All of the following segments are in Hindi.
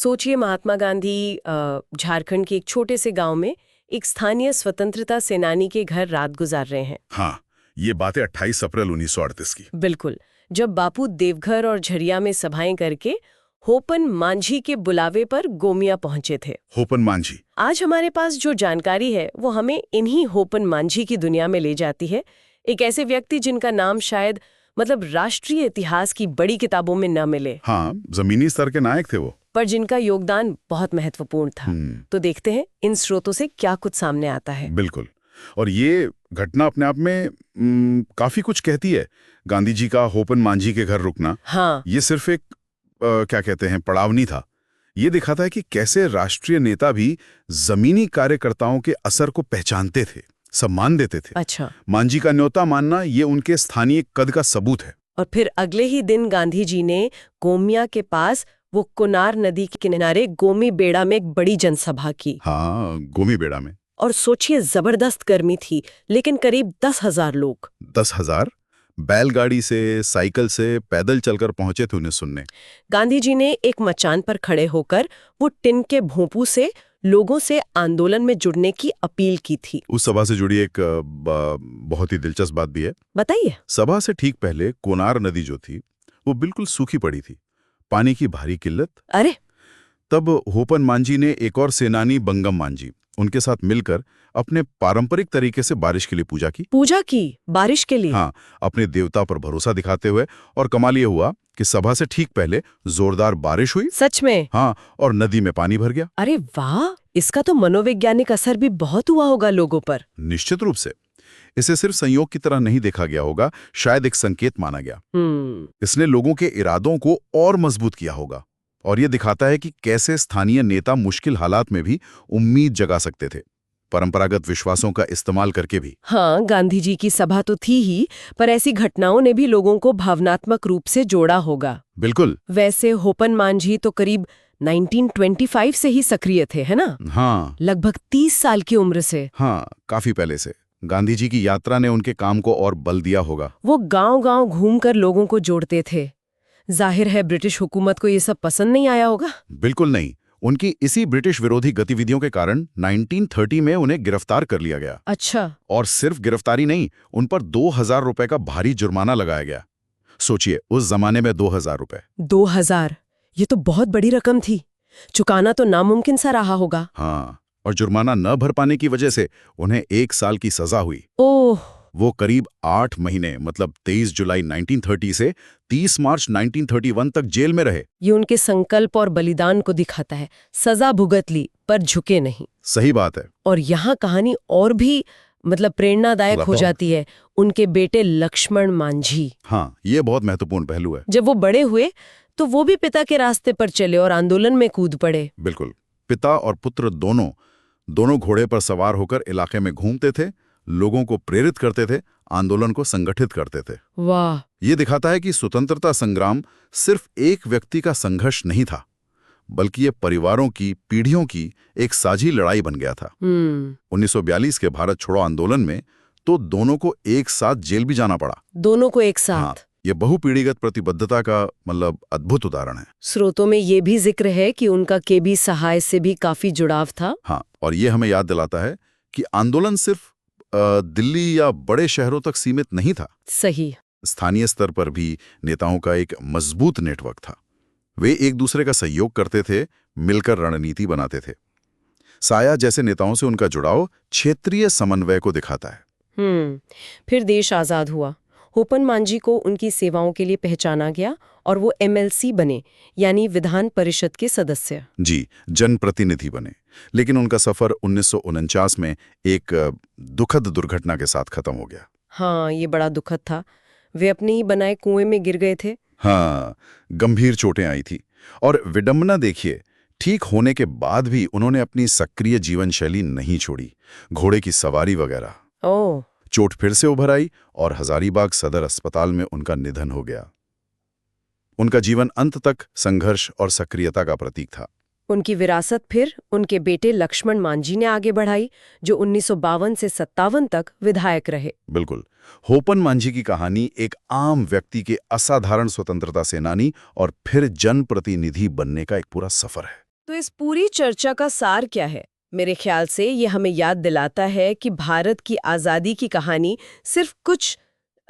सोचिए महात्मा गांधी झारखंड के एक छोटे से गांव में एक स्थानीय स्वतंत्रता सेनानी के घर रात गुजार रहे हैं। हाँ, ये बातें 28 अप्रैल 1938 की। बिल्कुल, जब बापू देवघर और झरिया में सभाएं करके होपन मांझी के बुलावे पर गोमिया पहुंचे थे। होपन मांझी। आज हमारे पास जो जानकारी है वो हमें इन्हीं होपन मांझी की दुनिया में ले जाती है। एक ऐसे व्यक्ति जिनका नाम शायद राष्ट्रीय इतिहास की बड़ी किताबों में न मिले। हाँ, जमीनी स्तर के नायक थे वो, पर जिनका योगदान बहुत महत्वपूर्ण था। तो देखते हैं इन स्रोतों से क्या कुछ सामने आता है। बिल्कुल। और ये घटना अपने आप में काफी कुछ कहती है। गांधी जी का होपन मांझी के घर रुकना, हाँ, ये सिर्फ एक क्या कहते हैं पड़ाव नहीं था। ये दिखाता है कि कैसे राष्ट्रीय नेता भी जमीनी कार्यकर्ताओं के असर को पहचानते थे, सम्मान देते थे। अच्छा। मांझी का न्योता मानना ये उनके स्थानीय कद का सबूत है। और फिर अगले ही दिन गांधी जी ने गोमिया के पास वो कुनार नदी के किनारे गोमी बेड़ा में एक बड़ी जनसभा की। हाँ, गोमी बेड़ा में। और सोचिए, जबरदस्त गर्मी थी, लेकिन करीब 10,000 लोग। 10,000 बैलगाड़ी से, साइकिल से, पैदल चलकर पहुंचे थे उन्हें सुनने। गांधी जी ने एक मचान पर खड़े होकर वो टिन के भोंपू से लोगों से आंदोलन में जुड़ने की अपील की थी। उस सभा से जुड़ी एक बहुत ही दिलचस्प बात भी है। बताइए। सभा से ठीक पहले कोनार नदी जो थी वो बिल्कुल सूखी पड़ी थी, पानी की भारी किल्लत। अरे, तब होपन मांझी ने एक और सेनानी बंगम मांझी उनके साथ मिलकर अपने पारंपरिक तरीके से बारिश के लिए पूजा की। बारिश के लिए? हाँ, अपने देवता पर भरोसा दिखाते हुए। और कमाल ये हुआ कि सभा से ठीक पहले जोरदार बारिश हुई। सच में? हाँ, और नदी में पानी भर गया। अरे वाह, इसका तो मनोवैज्ञानिक असर भी बहुत हुआ होगा लोगों पर। निश्चित रूप से। इसे सिर्फ संयोग की तरह नहीं देखा गया होगा, शायद एक संकेत माना गया। इसने लोगों के इरादों को और मजबूत किया होगा। और ये दिखाता है कि कैसे स्थानीय नेता मुश्किल हालात में भी उम्मीद जगा सकते थे, परंपरागत विश्वासों का इस्तेमाल करके भी। हाँ, गांधी जी की सभा तो थी ही, पर ऐसी घटनाओं ने भी लोगों को भावनात्मक रूप से जोड़ा होगा। बिल्कुल। वैसे होपन मांझी तो करीब 1925 से ही सक्रिय थे, है ना? हाँ, लगभग 30 साल की उम्र से। हाँ, काफी पहले से। गांधी जी की यात्रा ने उनके काम को और बल दिया होगा। वो गांव-गांव घूमकर लोगों को जोड़ते थे। जाहिर है ब्रिटिश हुकूमत को ये सब पसंद नहीं आया होगा। बिल्कुल नहीं। उनकी इसी ब्रिटिश विरोधी गतिविधियों के कारण 1930 में उन्हें गिरफ्तार कर लिया गया। अच्छा। और सिर्फ गिरफ्तारी नहीं, उन पर 2,000 रुपए का भारी जुर्माना लगाया गया। सोचिए, उस जमाने में 2,000 रुपए। 2,000, ये तो बहुत बड़ी रकम थी। चुकाना तो नामुमकिन सा रहा होगा। हाँ, और जुर्माना न भर पाने की वजह से उन्हें 1 साल की सजा हुई। ओह। वो करीब 8 महीने, मतलब 23 जुलाई 1930 से 30 मार्च 1931 तक जेल में रहे। ये उनके संकल्प और बलिदान को दिखाता है। सजा भुगत ली पर झुके नहीं। सही बात है। और यहाँ कहानी और भी प्रेरणादायक हो जाती है। उनके बेटे लक्ष्मण मांझी। हाँ, ये बहुत महत्वपूर्ण पहलू है। जब वो बड़े हुए तो वो भी पिता के रास्ते पर चले और आंदोलन में कूद पड़े। बिल्कुल। पिता और पुत्र दोनों घोड़े पर सवार होकर इलाके में घूमते थे, लोगों को प्रेरित करते थे, आंदोलन को संगठित करते थे। वाह। ये दिखाता है कि स्वतंत्रता संग्राम सिर्फ एक व्यक्ति का संघर्ष नहीं था, बल्कि ये परिवारों की, पीढ़ियों की एक साझी लड़ाई बन गया था। 1942 के भारत छोड़ो आंदोलन में तो दोनों को एक साथ जेल भी जाना पड़ा। दोनों को एक साथ? हाँ, ये बहुपीढ़ीगत प्रतिबद्धता का अद्भुत उदाहरण है। स्रोतों में ये भी जिक्र है कि उनका केबी सहाय से भी काफी जुड़ाव था। हाँ, और ये हमें याद दिलाता है कि आंदोलन सिर्फ दिल्ली या बड़े शहरों तक सीमित नहीं था। सही। स्थानीय स्तर पर भी नेताओं का एक मजबूत नेटवर्क था। वे एक दूसरे का सहयोग करते थे, मिलकर रणनीति बनाते थे। साया जैसे नेताओं से उनका जुड़ाव क्षेत्रीय समन्वय को दिखाता है। फिर देश आजाद हुआ। होपन मांझी को उनकी सेवाओं के लिए पहचाना गया और वो MLC बने, यानी विधान परिषद के सदस्य। जी, जनप्रतिनिधि बने। लेकिन उनका सफर 1949 में एक दुखद दुर्घटना के साथ खत्म हो गया। हाँ, ये बड़ा दुखद था। वे अपने ही बनाए कुएं में गिर गए थे। हाँ, गंभीर चोटें आई थी। और विडंबना देखिए, ठीक होने के बाद भी उन्होंने अपनी सक्रिय जीवन शैली नहीं छोड़ी, घोड़े की सवारी वगैरह। ओह। चोट फिर से उभर आई और हजारीबाग सदर अस्पताल में उनका निधन हो गया। उनका जीवन अंत तक संघर्ष और सक्रियता का प्रतीक था। उनकी विरासत फिर उनके बेटे लक्ष्मण मांझी ने आगे बढ़ाई, जो 1952 से 57 तक विधायक रहे। बिल्कुल। होपन मांझी की कहानी एक आम व्यक्ति के असाधारण स्वतंत्रता सेनानी और फिर जनप्रतिनिधि बनने का एक पूरा सफर है। तो इस पूरी चर्चा का सार क्या है? मेरे ख्याल से ये हमें याद दिलाता है कि भारत की आज़ादी की कहानी सिर्फ कुछ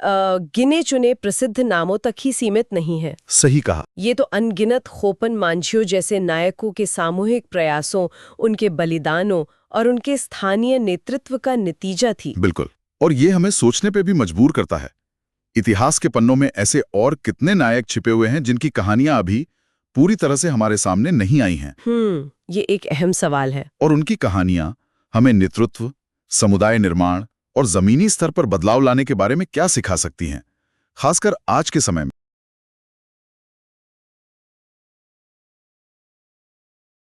गिने चुने प्रसिद्ध नामों तक ही सीमित नहीं है। सही कहा। ये तो अनगिनत खोपन मांझियों जैसे नायकों के सामूहिक प्रयासों, उनके बलिदानों और उनके स्थानीय नेतृत्व का नतीजा थी। बिल्कुल। और ये हमें सोचने पे भी मजबूर करता है। इतिहास के पन्नों में ऐसे और कितने नायक छिपे हुए हैं जिनकी कहानियां अभी पूरी तरह से हमारे सामने नहीं आई हैं। ये एक अहम सवाल है। और उनकी कहानियां हमें नेतृत्व, समुदाय निर्माण और जमीनी स्तर पर बदलाव लाने के बारे में क्या सिखा सकती हैं, खासकर आज के समय में।